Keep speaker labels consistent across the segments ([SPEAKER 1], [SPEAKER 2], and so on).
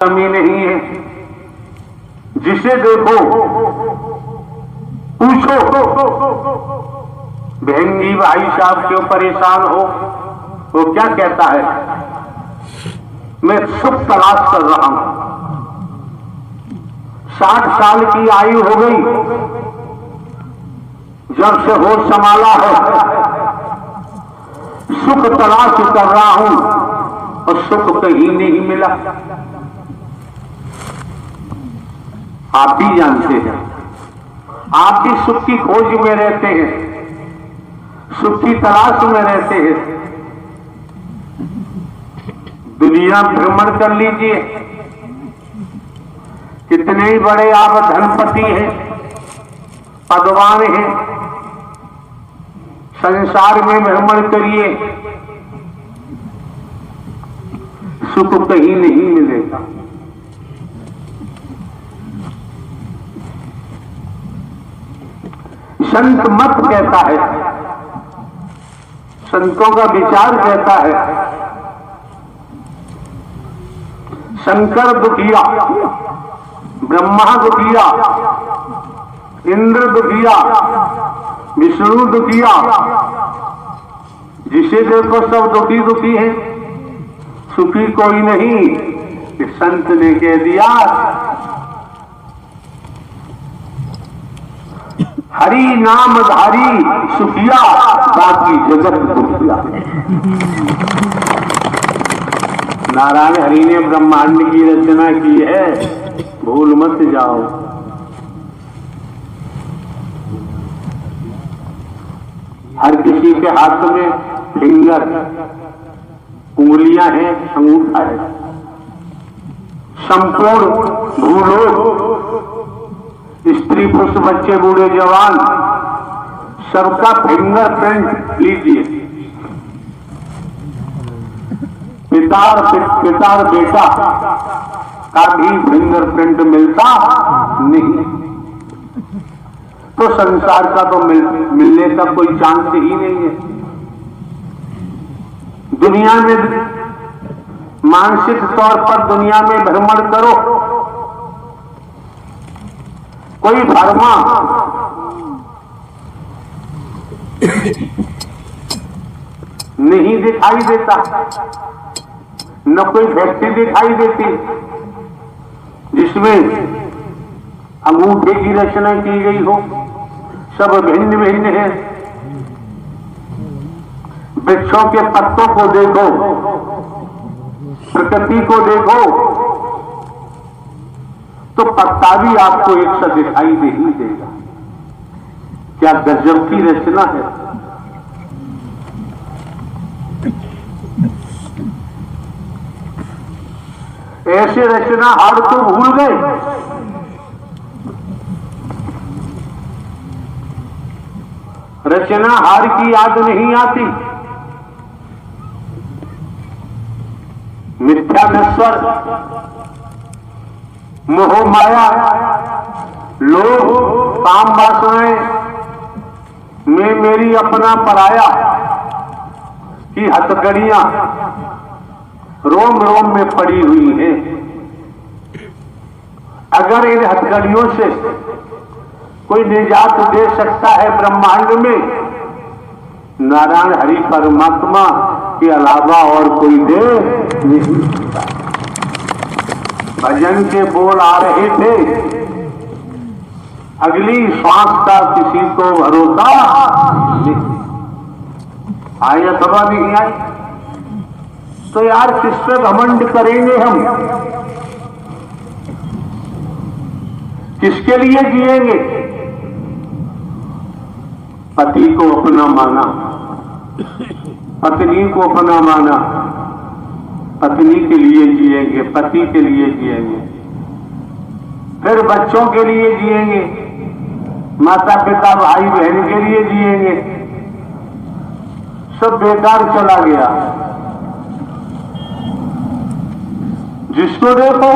[SPEAKER 1] कमी नहीं है। जिसे देखो पूछो बहन जी भाई साहब क्यों परेशान हो, वो क्या कहता है, मैं सुख तलाश कर रहा हूं। 60 साल की आयु हो गई, जब से होश संभाला है सुख तलाश कर रहा हूं और सुख कहीं नहीं मिला। आप भी जानते हैं, आप भी सुख की खोज में रहते हैं, सुख की तलाश में रहते हैं। दुनिया भ्रमण कर लीजिए, कितने ही बड़े आप धनपति हैं, पदवान हैं, संसार में भ्रमण करिए, सुख कहीं नहीं मिलेगा। संत मत कहता है, संतों का विचार कहता है, शंकर दुखिया, ब्रह्मा दुखिया, इंद्र दुखिया, विष्णु दुखिया, जिसे देखो सब दुखी दुखी है, सुखी कोई नहीं। संत ने कह दिया हरि नाम धारी सुखिया, बाकी जगत दुखिया। नारायण हरि ने ब्रह्मांड की रचना की है, भूल मत जाओ। हर किसी के हाथ में फिंगर, उंगलियां हैं, अंगूठा है। संपूर्ण भूलोक, स्त्री पुरुष बच्चे बूढ़े जवान, सबका फिंगर प्रिंट लीजिए। पिता और बेटा का भी फिंगर प्रिंट मिलता नहीं, तो संसार का तो मिलने का कोई चांस ही नहीं है। दुनिया में मानसिक तौर पर दुनिया में भ्रमण करो, कोई भरमा नहीं दिखाई देता, न कोई व्यक्ति दिखाई देती जिसमें अंगूठे की रचना की गई हो। सब भिन्न भिन्न है। वृक्षों के पत्तों को देखो, प्रकृति को देखो, तो पत्ता भी आपको एक सा दिखाई दे ही देगा। क्या गजब की रचना है। ऐसे रचना हार तो भूल गए। रचना हार की याद नहीं आती। मिथ्या नश्वर, मोह माया, लोभ, काम वासनाएं, मैं मेरी अपना पराया की हथकड़ियां रोम रोम में पड़ी हुई हैं। अगर इन हथकड़ियों से कोई निजात दे सकता है ब्रह्मांड में, नारायण हरि परमात्मा के अलावा और कोई दे नहीं सकता। भजन के बोल आ रहे थे, अगली श्वास का किसी को भरोसा नहीं। आई अथवा नहीं आई, तो यार किस पे घमंड करेंगे हम, किसके लिए जिएंगे। पति को अपना माना, पत्नी को अपना माना, पत्नी के लिए जिएंगे, पति के लिए जिएंगे, फिर बच्चों के लिए जिएंगे, माता पिता भाई बहन के लिए जिएंगे। सब बेकार चला गया। जिसको देखो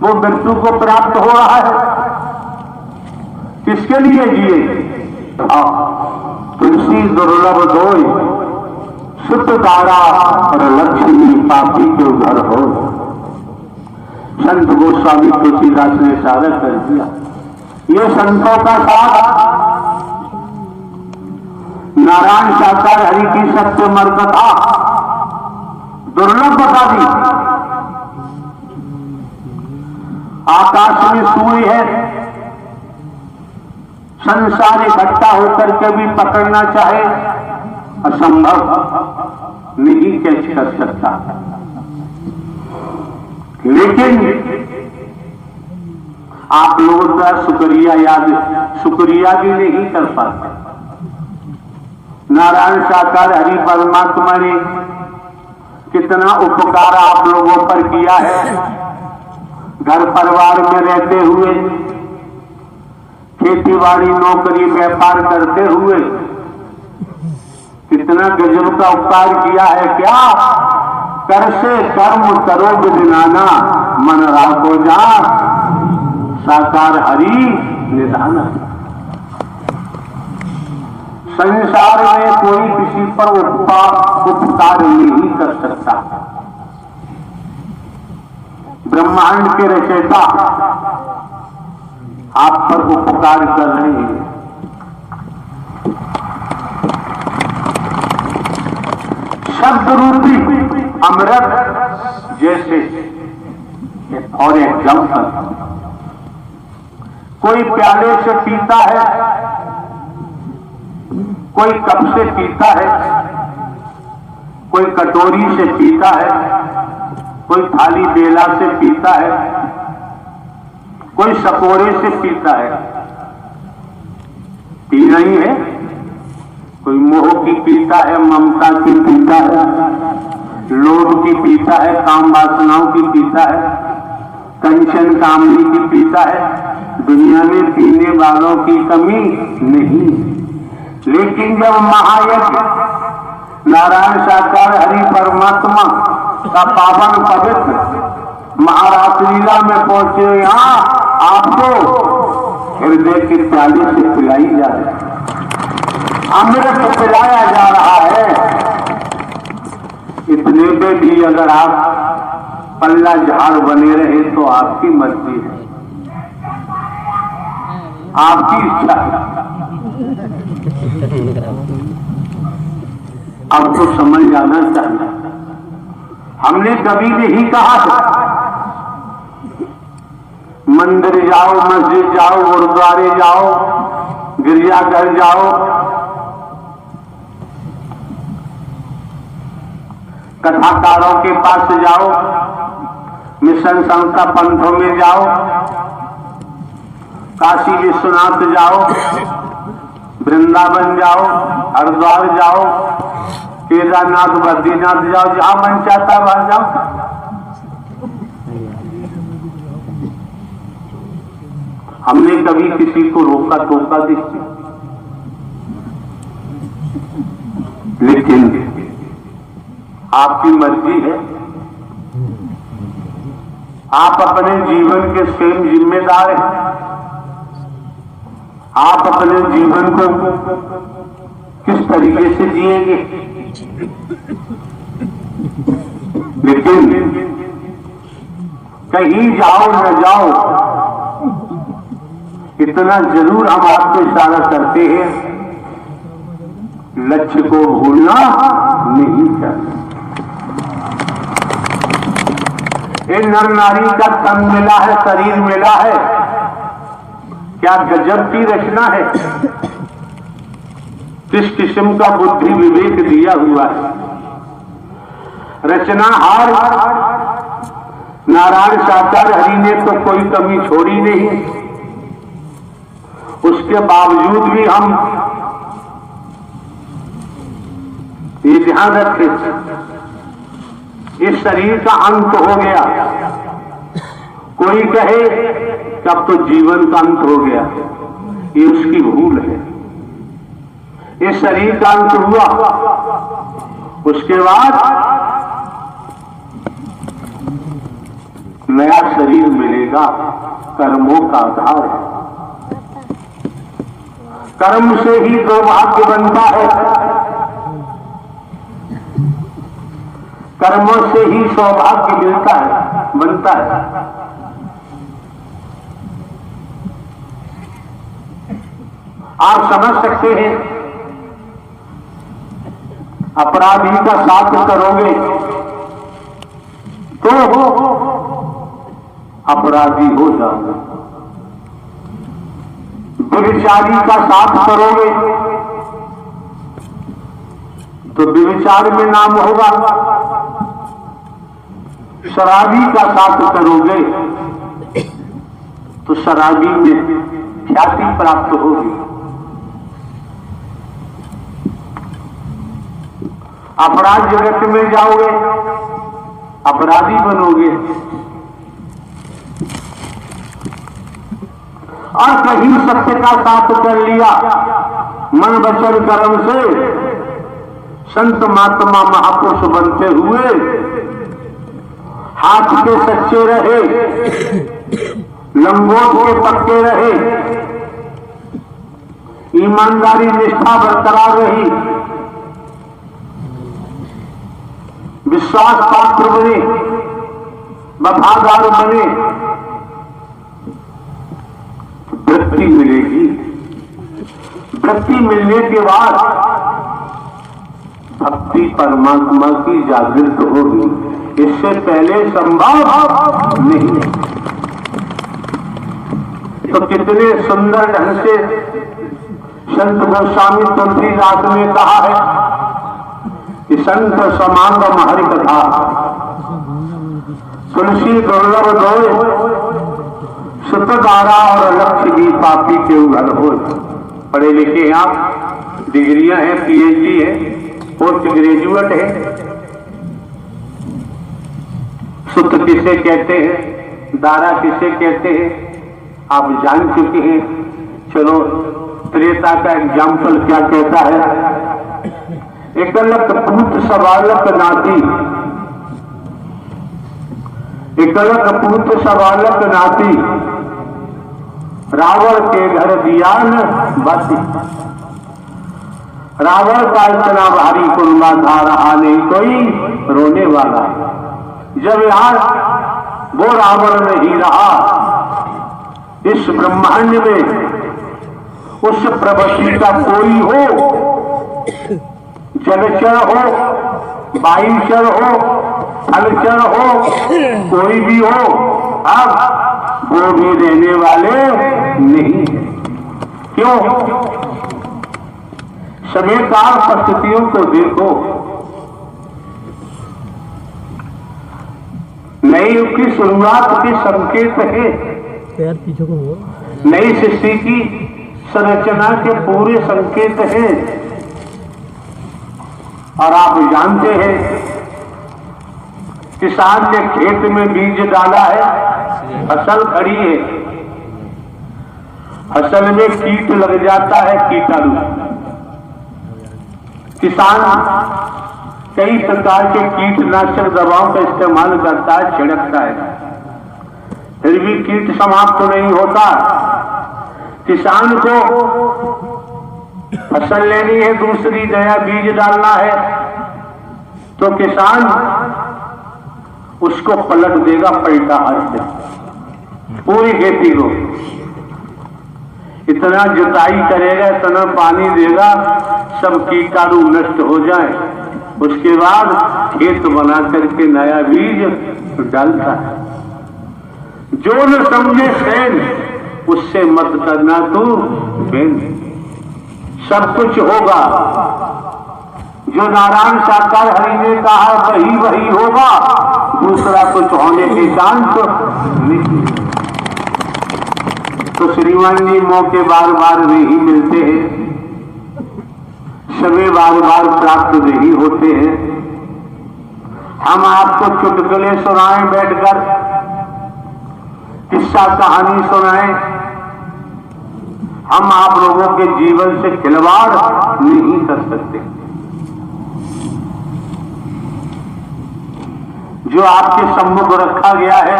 [SPEAKER 1] वो मृत्यु को प्राप्त हो रहा है। किसके लिए जिए। तुलसी दुर्लभ दोई, सुत तारा और लक्ष्मी पापी के घर हो। संत गोस्वामी तुलसीदास ने इशारा कर दिया। ये संतों का साथ नारायण साकार हरि की सत्य मर कथा दुर्लभ बता दी। आकाश में सूर्य है, संसार इकट्ठा होकर के भी पकड़ना चाहे असंभव, नहीं कैच कर सकता। लेकिन आप लोगों का शुक्रिया भी नहीं कर पाते। नारायण साकार हरि परमात्मा ने कितना उपकार आप लोगों पर किया है। घर परिवार में रहते हुए, खेतीबाड़ी नौकरी व्यापार करते हुए कितना गजब का उपकार किया है। क्या कर से कर्म करो विदिनाना, मन राखो जा साकार हरि निधाना। संसार में कोई किसी पर उपकार नहीं कर सकता। ब्रह्मांड के रचयिता आप पर उपकार कर रहे हैं। शब्द रूपी अमृत जैसे और एग्जाम्पल, कोई प्याले से पीता है, कोई कप से पीता है, कोई कटोरी से पीता है, कोई थाली बेला से पीता है, कोई सकोरे से पीता है। पीना ही है। कोई मोह की पीता है, ममता की पीता है, लोभ की पीता है, काम वासनाओं की पीता है, कंचन कामनी की पीता है। दुनिया में पीने वालों की कमी नहीं। लेकिन जब महायज्ञ नारायण साकार हरि परमात्मा का पावन पवित्र महारात्रिलीला में पहुंचे, यहां आपको हृदय की प्याली से पिलाई जा रही है, अमृत पिलाया जा रहा है। इतने पे भी अगर आप पल्ला झाड़ बने रहे तो आपकी मर्जी है, आपकी इच्छा है। अब तो समझ जाना चाहिए। हमने कभी नहीं कहा था मंदिर जाओ, मस्जिद जाओ, गुरुद्वारे जाओ, गिरजाघर जाओ, कथाकारों के पास जाओ, मिशन संस्था पंथों में जाओ, काशी विश्वनाथ जाओ, वृंदावन जाओ, हरिद्वार जाओ, केदारनाथ बद्रीनाथ जाओ, जहां मन चाहता वहां जाओ। हमने कभी किसी को रोका टोका नहीं, लेकिन आपकी मर्जी है। आप अपने जीवन के स्वयं जिम्मेदार हैं। आप अपने जीवन को किस तरीके से जिएंगे। लेकिन कहीं जाओ न जाओ, इतना जरूर हम आपको इशारा करते हैं, लक्ष्य को भूलना नहीं चाहिए। ये नर नारी का तन मिला है, शरीर मिला है, क्या गजब की रचना है। किस किस्म का बुद्धि विवेक दिया हुआ है। रचनाहार नारायण साकार हरि ने तो कोई कमी छोड़ी नहीं। उसके बावजूद भी हम ये ध्यान रखें, इस शरीर का अंत हो गया। कोई कहे कि अब तो जीवन का अंत हो गया, ये उसकी भूल है। इस शरीर का अंत हुआ, उसके बाद नया शरीर मिलेगा। कर्मों का आधार है, कर्म से ही सौभाग्य बनता है, कर्मों से ही सौभाग्य मिलता है, बनता है। आप समझ सकते हैं, अपराधी का साथ करोगे तो अपराधी हो जाओगे, व्यभिचारी का साथ करोगे तो व्यभिचार में नाम होगा, शराबी का साथ करोगे तो शराबी में ख्याति प्राप्त होगी। अपराध जगत में जाओगे, अपराधी बनोगे, और कहीं सत्य का साथ कर लिया, मन वचन कर्म से संत महात्मा महापुरुष बनते हुए हाथ के सच्चे रहे, लंगोट के पक्के रहे, ईमानदारी निष्ठा बरकरार रही, विश्वास पात्र बने, वफादार बने, वृत्ति मिलेगी। वृत्ति मिलने के बाद भक्ति परमात्मा की जागृत होगी, इससे पहले संभव नहीं। तो कितने सुंदर ढंग से संत गोस्वामी तुलसीदास ने कहा है कि संत समागम हरि कथा, तुलसी दुर्लभ दोय, सुतगारा और लक्ष्य भी पापी के उघर हो। पढ़े लिखे हैं आप, डिग्रियां हैं, पीएचडी है, पोस्ट ग्रेजुएट है। सुत किसे कहते हैं, दारा किसे कहते हैं, आप जान चुके हैं। चलो त्रेता का एग्जाम्पल क्या कहता है, एकलक पूत सवालक नाती, एकलक पूत सवालक नाती, रावण के घर दिया न बाती। रावण का इतना भारी कुर्मा था, रहा नहीं कोई रोने वाला। जब यार वो रावण नहीं रहा, इस ब्रह्मांड में उस प्रवृत्ति का कोई हो, जलचर हो, वायुचर हो, फलचर हो, कोई भी हो, अब वो भी रहने वाले नहीं। क्यों? समय काल परिस्थितियों को देखो, नई युग की शुरुआत के संकेत है। नई सृष्टि की संरचना के पूरे संकेत हैं। और आप जानते हैं, किसान ने खेत में बीज डाला है, फसल खड़ी है, फसल में कीट लग जाता है, कीटाणु। किसान कई प्रकार के कीटनाशक दवाओं का इस्तेमाल करता है, छिड़कता है, फिर भी कीट समाप्त नहीं होता। किसान को फसल लेनी है, दूसरी नया बीज डालना है, तो किसान उसको पलट देगा पलटा हाथ से, पूरी खेती को इतना जुताई करेगा, इतना पानी देगा, सब कीटाणु नष्ट हो जाए, उसके बाद खेत बना करके नया बीज डालता है। जो न समझे सैन, उससे मत करना तू बेन। सब कुछ होगा, जो नारायण साकार हरि ने कहा वही वही होगा, दूसरा कुछ होने के चांस नहीं। तो श्रीमान जी मौके बार बार नहीं मिलते हैं, समय बार बार प्राप्त नहीं होते हैं। हम आपको चुटकुले सुनाएं, बैठकर किस्सा कहानी सुनाएं, हम आप लोगों के जीवन से खिलवाड़ नहीं कर सकते। जो आपके सम्मुख रखा गया है,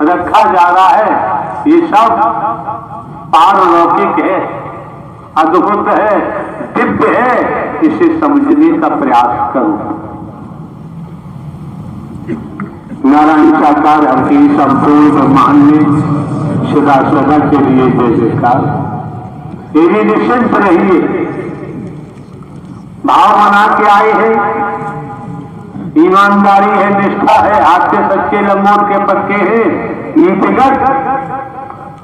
[SPEAKER 1] रखा जा रहा है, ये सब पारलौकिक है, अद्भुत है, दिव्य है। इसे समझने का प्रयास करो। नारायण साकार हरि संपूर्ण ब्रह्मांड में सदा सदा के लिए जय जयकार। ये भी निश्चिंत रहिए, भाव बना के आए हैं, ईमानदारी है, निष्ठा है, हाथ के सच्चे लंगोट के पक्के हैं, नीतिगत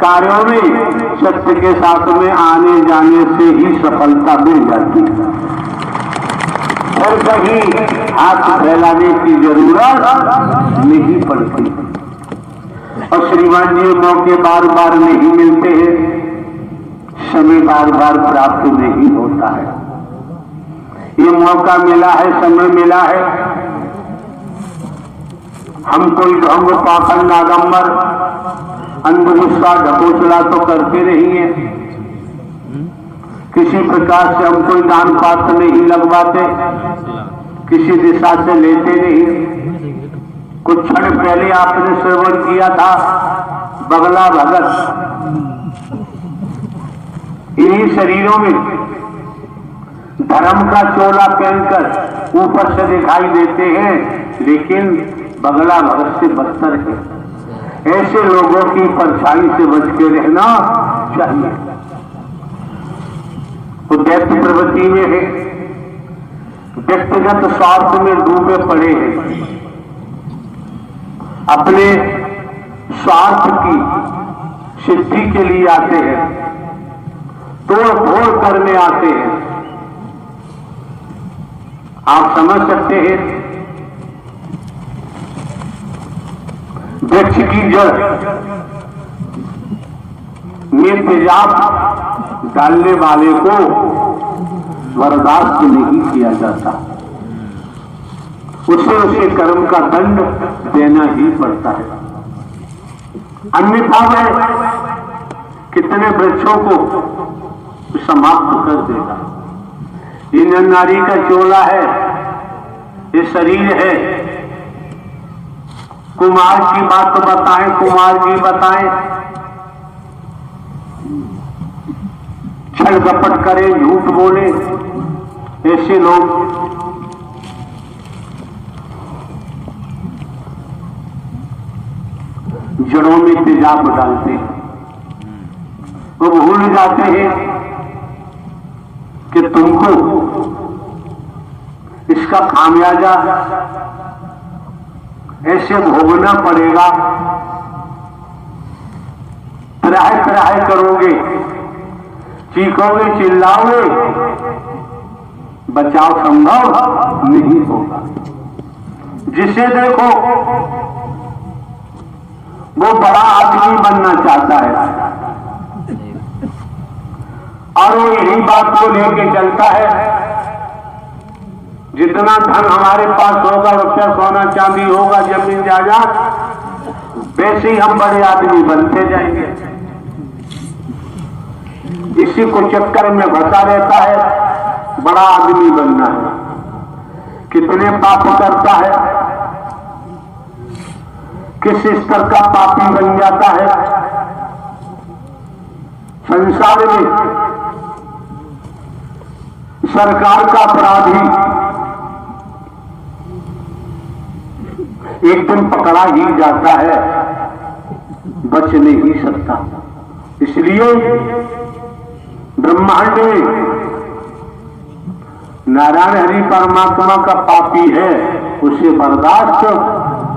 [SPEAKER 1] कार्यों में सत्य के साथ में आने जाने से ही सफलता मिल जाती है और कहीं हाथ फैलाने की जरूरत नहीं पड़ती। और श्रीमान जी मौके बार बार नहीं मिलते हैं, समय बार बार प्राप्त नहीं होता है। ये मौका मिला है, समय मिला है, हम कोई ढोंग पाखंड आडंबर अंधविश्वास ढकोसला तो करते नहीं है, किसी प्रकार से हम कोई दान पात्र नहीं लगवाते, किसी दिशा से लेते नहीं। कुछ क्षण पहले आपने श्रवण किया था बगला भगत, इन्हीं शरीरों में धर्म का चोला पहनकर ऊपर से दिखाई देते हैं, लेकिन बगला भगत से बदतर है। ऐसे लोगों की परछाई से बच के रहना चाहिए। वो दैत्य प्रवृत्ति में है, व्यक्तिगत स्वार्थ में डूबे पड़े हैं, अपने स्वार्थ की सिद्धि के लिए आते हैं, तोड़ फोड़ करने आते हैं। आप समझ सकते हैं, वृक्ष की जड़ में तेजाब डालने वाले को बर्दाश्त नहीं किया जाता, उसे उसके कर्म का दंड देना ही पड़ता है। अन्यथा वह कितने वृक्षों को समाप्त कर देगा। ये नर नारी का चोला है, ये शरीर है। कुमार की बात तो बताएं, कुमार जी बताएं, छल कपट करे, झूठ बोले, ऐसे लोग जड़ों में तेजाब डालते हैं। वो भूल जाते हैं कि तुमको इसका खामियाजा ऐसे भोगना पड़ेगा। त्राह त्राह करोगे, चीखोगे, चिल्लाओगे, बचाव संभव नहीं होगा। जिसे देखो वो बड़ा आदमी बनना चाहता है और वो यही बात को लेके चलता है, जितना धन हमारे पास होगा, रुपया सोना चांदी होगा, जमीन जायदाद, वैसे ही हम बड़े आदमी बनते जाएंगे। इसी को चक्कर में फंसा रहता है, बड़ा आदमी बनना है। कितने पाप करता है, किस स्तर का पापी बन जाता है। संसार में सरकार का अपराधी एक दिन पकड़ा ही जाता है, बच नहीं सकता। इसलिए ब्रह्मांड में नारायण हरि परमात्मा का पापी है, उसे बर्दाश्त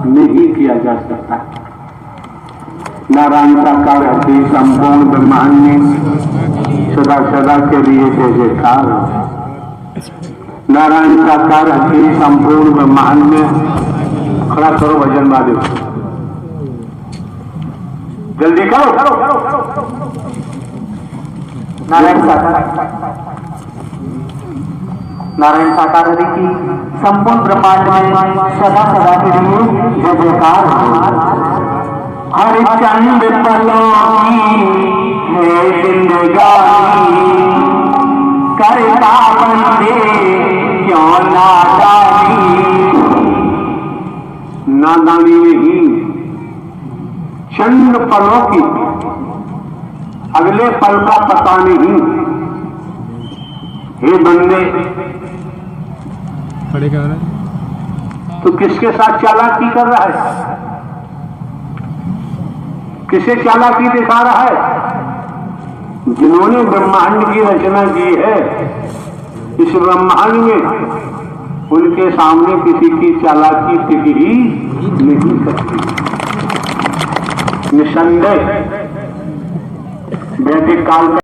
[SPEAKER 1] नहीं किया जा सकता। नारायण साकार हरि संपूर्ण ब्रह्मांड में सदा सदा के लिए जय जयकार। नारायण साकार हरि संपूर्ण ब्रह्मांड में, खड़ा करो भजन वाले, जल्दी करो। नारायण साकार हरि की संपूर्ण ब्रह्मांड में सदा सदा के लिए जय जयकार। हरिचंद पलों की है जिंदगानी, करता बंदे क्यों नादानी। नादानी नहीं, चंद पलों की, अगले पल का पता नहीं। हे बंदे,
[SPEAKER 2] खड़े क्या हो रहा है?
[SPEAKER 1] तो किसके साथ चालाकी कर रहा है, किसे चालाकी दिखा रहा है? जिन्होंने ब्रह्मांड की रचना की है, इस ब्रह्मांड में उनके सामने किसी की चालाकी टिक ही नहीं सकती। निसंदेह वैदिक काल का